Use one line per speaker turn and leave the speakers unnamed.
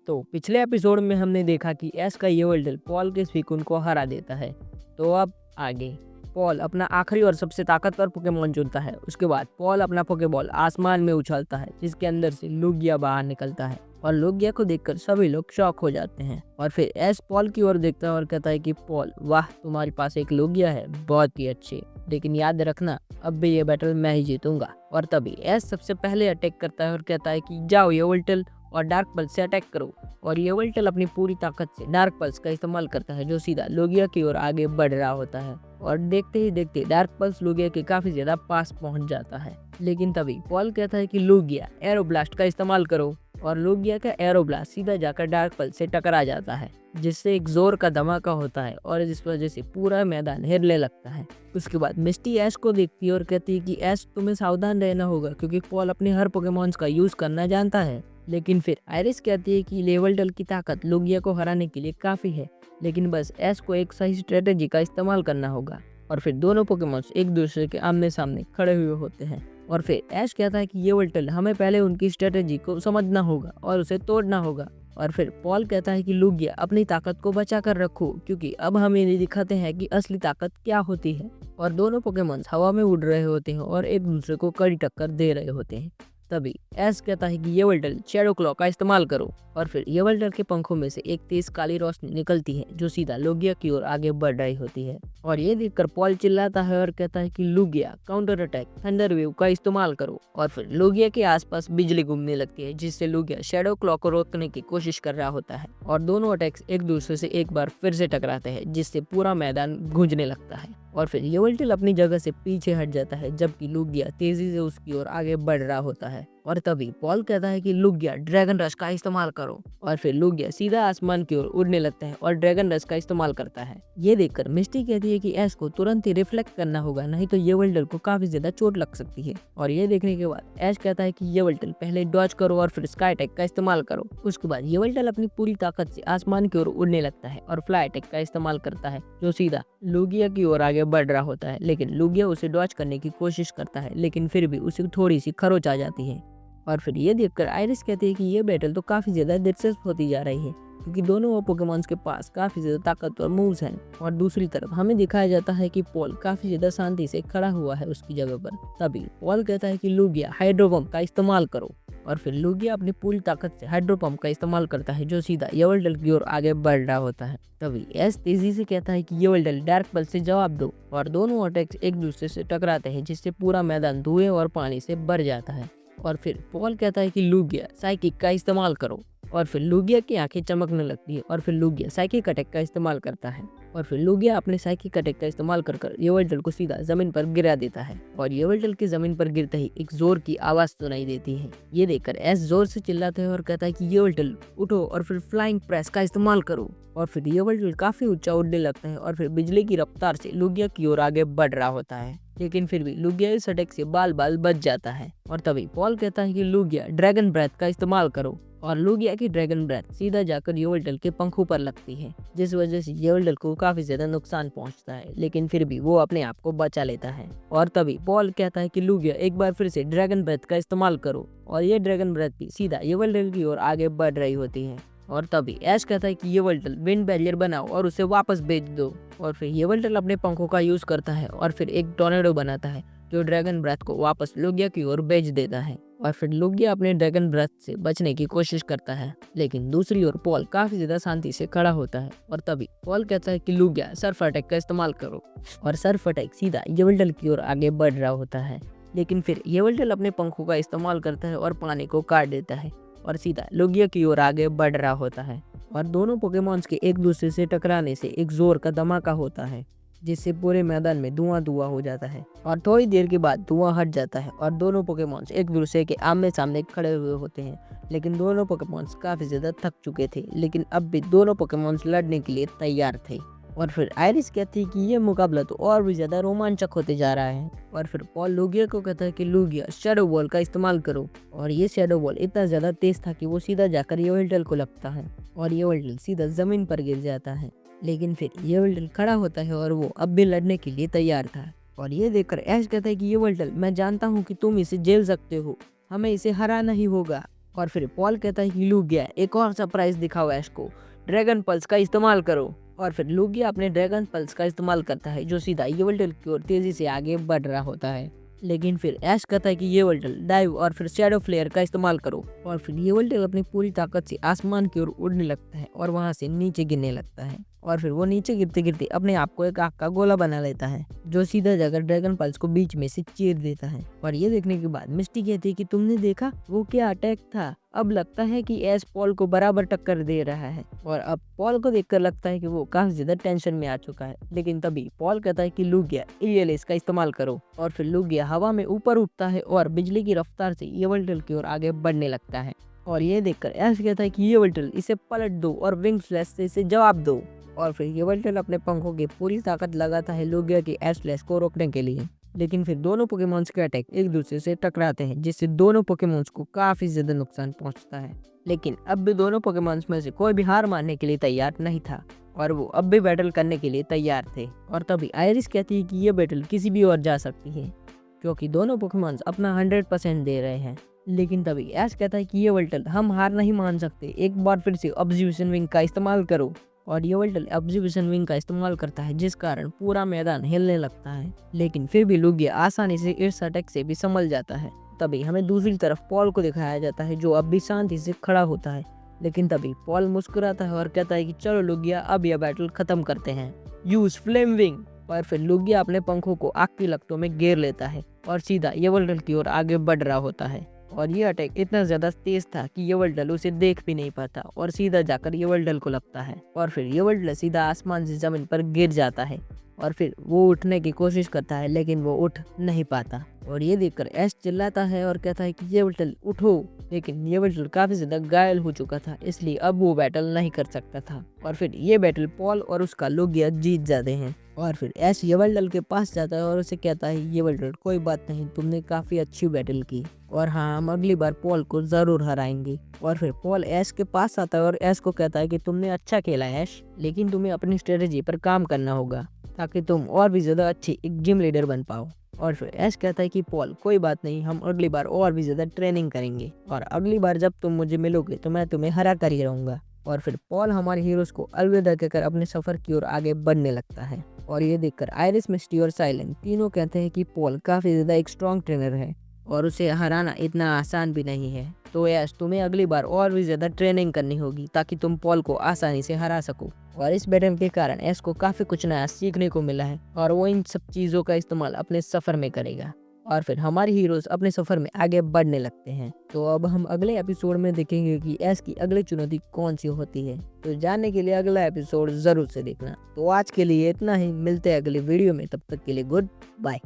तो पिछले एपिसोड में हमने देखा कि एस का येवल्डल पॉल के स्पीकून को हरा देता है। तो अब आगे पॉल अपना आखिरी और सबसे ताकतवर पोकेमॉन चुनता है। उसके बाद पॉल अपना पोकेबॉल आसमान में उछालता है जिसके अंदर से लुगिया बाहर निकलता है और लुगिया को देखकर सभी लोग शॉक हो जाते हैं। और फिर एस पॉल की ओर देखता है और कहता है कि पॉल, वाह, तुम्हारे पास एक लुगिया है, बहुत ही अच्छी, लेकिन याद रखना अब भी ये बैटल मैं ही जीतूंगा। और तभी एस सबसे पहले अटैक करता है और कहता है कि जाओ येवल्टल और डार्क पल्स से अटैक करो। और येवल्टल अपनी पूरी ताकत से डार्क पल्स का इस्तेमाल करता है जो सीधा लुगिया की ओर आगे बढ़ रहा होता है। और देखते ही देखते डार्क पल्स लुगिया के काफी ज्यादा पास पहुंच जाता है। लेकिन तभी पॉल कहता है कि लुगिया एरोब्लास्ट का इस्तेमाल करो। और लुगिया का एरोब्लास्ट सीधा जाकर डार्क पल्स से टकरा जाता है जिससे एक जोर का धमाका होता है और इस वजह से पूरा मैदान हिलने लगता है। उसके बाद मिस्टी ऐश को देखती है और कहती है कि ऐश, तुम्हें सावधान रहना होगा क्योंकि पॉल अपने हर पोकेमॉन्स का यूज करना जानता है। लेकिन फिर आयरिस कहती है कि लेवल्टल की ताकत लुगिया को हराने के लिए काफी है, लेकिन बस ऐश को एक सही स्ट्रेटेजी का इस्तेमाल करना होगा। और फिर दोनों पोकेमॉन्स एक दूसरे के आमने सामने खड़े हुए होते हैं। और फिर ऐश कहता है कि येवल्टल, हमें पहले उनकी स्ट्रेटेजी को समझना होगा और उसे तोड़ना होगा। और फिर पॉल कहता है कि लुगिया, अपनी ताकत को बचा कर रखो क्योंकि अब हम इन्हें दिखाते हैं कि असली ताकत क्या होती है। और दोनों पोकेमॉन्स हवा में उड़ रहे होते हैं और एक दूसरे को कड़ी टक्कर दे रहे होते हैं। तभी ऐश कहता है कि येवल्टल, शैडो क्लॉ का इस्तेमाल करो। और फिर येवल्टल के पंखों में से एक तेज काली रोशनी निकलती है जो सीधा लुगिया की ओर आगे बढ़ रही होती है। और ये देखकर पॉल चिल्लाता है और कहता है कि लुगिया, काउंटर अटैक थंडर वेव का इस्तेमाल करो। और फिर लुगिया के आसपास बिजली घूमने लगती है जिससे लुगिया शैडो क्लॉ को रोकने की कोशिश कर रहा होता है। और दोनों अटैक्स एक दूसरे से एक बार फिर से टकराते हैं जिससे पूरा मैदान गूंजने लगता है। और फिर येवल्टल अपनी जगह से पीछे हट जाता है जबकि लुगिया तेजी से उसकी ओर आगे बढ़ रहा होता है। और तभी पॉल कहता है कि लुगिया, ड्रैगन रश का इस्तेमाल करो। और फिर लुगिया सीधा आसमान की ओर उड़ने लगता है और ड्रैगन रश का इस्तेमाल करता है। ये देखकर मिस्टी कहती है कि ऐश को तुरंत ही रिफ्लेक्ट करना होगा, नहीं तो येवल्टल को काफी ज्यादा चोट लग सकती है। और ये देखने के बाद ऐश कहता है कि येवल्टल, पहले डॉज करो और फिर स्काई अटैक का इस्तेमाल करो। उसके बाद येवल्टल अपनी पूरी ताकत से आसमान की ओर उड़ने लगता है और फ्लाई अटैक का इस्तेमाल करता है जो सीधा लुगिया की ओर आगे बढ़ रहा होता है। लेकिन लुगिया उसे डॉज करने की कोशिश करता है, लेकिन फिर भी उसे थोड़ी सी खरोच आ जाती है। और फिर ये देखकर आयरिस कहती है कि ये बैटल तो काफी ज्यादा दिलचस्प होती जा रही है क्योंकि दोनों पोकेमॉन्स के पास काफी ज्यादा ताकतवर मूव्स हैं। और दूसरी तरफ हमें दिखाया जाता है कि पॉल काफी ज्यादा शांति से खड़ा हुआ है उसकी जगह पर। तभी पॉल कहता है कि लुगिया, हाइड्रो पंप का इस्तेमाल करो। और फिर लुगिया अपनी पूरी ताकत से हाइड्रो पंप का इस्तेमाल करता है जो सीधा येवल्टल की ओर आगे बढ़ रहा होता है। तभी एस तेजी से कहता है कि येवल्टल, डार्क पल्स से जवाब दो। और दोनों अटैक्स एक दूसरे से टकराते हैं जिससे पूरा मैदान धुएं और पानी से भर जाता है। और फिर पॉल कहता है कि लुगिया, साइकिक का इस्तेमाल करो। और फिर लुगिया की आंखें चमकने लगती है और फिर लुगिया साइकिक अटैक का इस्तेमाल करता है। और फिर लुगिया अपने साइकिक अटैक का इस्तेमाल कर येवल्टल को सीधा जमीन पर गिरा देता है। और येवल्टल की जमीन पर गिरते ही एक जोर की आवाज सुनाई देती है। ये देखकर एस जोर से चिल्लाता है और कहता है कि येवल्टल, उठो और फिर फ्लाइंग प्रेस का इस्तेमाल करो। और फिर येवल्टल काफी ऊंचा उड़ने लगता है और फिर बिजली की रफ्तार से लुगिया की ओर आगे बढ़ रहा होता है। लेकिन फिर भी लुगिया इस अटैक से बाल बाल बच जाता है। और तभी पॉल कहता है कि लुगिया, ड्रैगन ब्रेथ का इस्तेमाल करो। और लुगिया की ड्रैगन ब्रेथ सीधा जाकर येवल्टल के पंखों पर लगती है जिस वजह से येवल्टल को काफी ज्यादा नुकसान पहुंचता है, लेकिन फिर भी वो अपने आप को बचा लेता है। और तभी पॉल कहता है कि लुगिया, एक बार फिर से ड्रैगन ब्रेथ का इस्तेमाल करो। और ये ड्रैगन ब्रेथ भी सीधा येवल्टल की ओर आगे बढ़ रही होती है। और तभी ऐश कहता है कि येवल्टल, विंड बैरियर बनाओ और उसे वापस भेज दो। और फिर येवल्टल अपने पंखों का यूज करता है और फिर एक टोर्नेडो बनाता है जो ड्रैगन ब्रेथ को वापस लुगिया की ओर भेज देता है। और फिर लुगिया अपने ड्रैगन ब्रेथ से बचने की कोशिश करता है, लेकिन दूसरी ओर पॉल काफी ज्यादा शांति से खड़ा होता है। और तभी पॉल कहता है कि लुगिया, सर्फ अटैक का इस्तेमाल करो। और सर्फ अटैक सीधा येवल्टल की ओर आगे बढ़ रहा होता है, लेकिन फिर येवल्टल अपने पंखों का इस्तेमाल करता है और पानी को काट देता है और सीधा लुगिया की ओर आगे बढ़ रहा होता है। और दोनों पोकेमॉन्स के एक दूसरे से टकराने से एक जोर का धमाका होता है जिससे पूरे मैदान में धुआं धुआं हो जाता है। और थोड़ी देर के बाद धुआं हट जाता है और दोनों पोकेमॉन्स एक दूसरे के आमने सामने खड़े हुए होते हैं। लेकिन दोनों पोकेमॉन्स काफी ज्यादा थक चुके थे, लेकिन अब भी दोनों पोकेमॉन्स लड़ने के लिए तैयार थे। और फिर आयरिस कहती है कि ये मुकाबला तो और भी ज्यादा रोमांचक होते जा रहा है। और फिर पॉल लुगिया को कहता है कि लुगिया, शैडो बॉल का इस्तेमाल करो। और ये शैडो बॉल इतना ज्यादा तेज था कि वो सीधा जाकर येवल्टल को लगता है और येवल्टल सीधा जमीन पर गिर जाता है। लेकिन फिर येवल्टल खड़ा होता है और वो अब भी लड़ने के लिए तैयार था। और ये देखकर ऐश कहता है कि येवल्टल, मैं जानता हूँ कि तुम इसे झेल सकते हो, हमें इसे हराना ही होगा। और फिर पॉल कहता है कि लूगिया एक और सरप्राइज दिखाओ ऐश को, ड्रैगन पल्स का इस्तेमाल करो। और फिर लूगिया अपने ड्रैगन पल्स का इस्तेमाल करता है जो सीधा येवल्टल की ओर तेजी से आगे बढ़ रहा होता है। लेकिन फिर ऐश कहता है कि येवल्टल डाइव और फिर शैडो फ्लेयर का इस्तेमाल करो। और फिर येवल्टल अपनी पूरी ताकत से आसमान की ओर उड़ने लगता है और वहां से नीचे गिरने लगता है। और फिर वो नीचे गिरते गिरते अपने आप को एक आग का गोला बना लेता है जो सीधा जाकर ड्रैगन पल्स को बीच में से चीर देता है। और ये देखने के बाद मिस्टी कहती है कि तुमने देखा वो क्या अटैक था। अब लगता है कि ऐश पॉल को बराबर टक्कर दे रहा है। और अब पॉल को देखकर लगता है कि वो काफी ज्यादा टेंशन में आ चुका है। लेकिन तभी पॉल कहता है कि लूगिया ईएलएस का इस्तेमाल करो। और फिर लूगिया हवा में ऊपर उठता है और बिजली की रफ्तार से येवल्टल की ओर आगे बढ़ने लगता है। और ये देखकर ऐश कहता है कि येवल्टल इसे पलट दो और विंग स्लैश से इसे जवाब दो। और फिर येवल्टल अपने पंखों की पूरी ताकत लगाता है लूगिया की ऐश स्लैश को रोकने के लिए। लेकिन फिर दोनों पोकेमॉन्स के अटैक एक दूसरे से टकराते हैं जिससे दोनों पोकेमॉन्स को काफी ज्यादा नुकसान पहुंचता है। लेकिन अब भी दोनों पोकेमॉन्स में से कोई भी हार मानने के लिए तैयार नहीं था और वो अब भी बैटल करने के लिए तैयार थे। और तभी आयरिस कहती है कि ये बैटल किसी भी ओर जा सकती है क्योंकि दोनों पोकेमॉन्स अपना 100% दे रहे हैं। लेकिन तभी ऐश कहता है कि येवल्टल हम हार नहीं मान सकते, एक बार फिर से ऑब्जर्वेशन विंग का इस्तेमाल करो। और येवल्टल ऑब्जर्वेशन विंग का इस्तेमाल करता है जिस कारण पूरा मैदान हिलने लगता है। लेकिन फिर भी लूगिया आसानी से इस अटैक से भी संभल जाता है। तभी हमें दूसरी तरफ पॉल को दिखाया जाता है जो अब भी शांति से खड़ा होता है। लेकिन तभी पॉल मुस्कुराता है और कहता है कि चलो लूगिया अब यह बैटल खत्म करते हैं, यूज फ्लेम विंग। और फिर लूगिया अपने पंखों को आग की लपटों में घेर लेता है और सीधा येवल्टल की ओर आगे बढ़ रहा होता है। और ये अटैक इतना ज्यादा तेज था कि येवल्टल उसे देख भी नहीं पाता और सीधा जाकर येवल्टल को लगता है। और फिर येवल्टल सीधा आसमान से जमीन पर गिर जाता है। और फिर वो उठने की कोशिश करता है लेकिन वो उठ नहीं पाता। और ये देखकर ऐश चिल्लाता है और कहता है कि येवल्टल उठो। लेकिन येवल्टल काफी ज्यादा घायल हो चुका था इसलिए अब वो बैटल नहीं कर सकता था। और फिर ये बैटल पॉल और उसका लूगिया जीत जाते हैं। और फिर ऐश येवल्टल के पास जाता है और उसे कहता है येवल्टल कोई बात नहीं, तुमने काफी अच्छी बैटल की और हाँ हम अगली बार पॉल को जरूर हराएंगे। और फिर पॉल ऐश के पास आता है और ऐश को कहता है कि तुमने अच्छा खेला ऐश, लेकिन तुम्हें अपनी स्ट्रेटेजी पर काम करना होगा ताकि तुम और भी ज्यादा अच्छी एक जिम लीडर बन पाओ। और फिर ऐश कहता है कि पॉल कोई बात नहीं, हम अगली बार और भी ज्यादा ट्रेनिंग करेंगे और अगली बार जब तुम मुझे मिलोगे तो मैं तुम्हें हरा कर ही रहूंगा। और फिर पॉल हमारे हीरोज को अलविदा कहकर अपने सफर की ओर आगे बढ़ने लगता है। और ये देखकर आयरिस, मिस्टी और साइलेंट तीनों कहते हैं कि पॉल काफी ज्यादा एक स्ट्रॉन्ग ट्रेनर है और उसे हराना इतना आसान भी नहीं है। तो यश तुम्हें अगली बार और भी ज्यादा ट्रेनिंग करनी होगी ताकि तुम पॉल को आसानी से हरा सको। और इस बैटल के कारण एस को काफी कुछ नया सीखने को मिला है और वो इन सब चीजों का इस्तेमाल अपने सफर में करेगा। और फिर हमारे हीरोज अपने सफर में आगे बढ़ने लगते हैं। तो अब हम अगले एपिसोड में देखेंगे कि एस की अगली चुनौती कौन सी होती है। तो जानने के लिए अगला एपिसोड जरूर से देखना। तो आज के लिए इतना ही, मिलते हैं अगली वीडियो में, तब तक के लिए गुड बाय।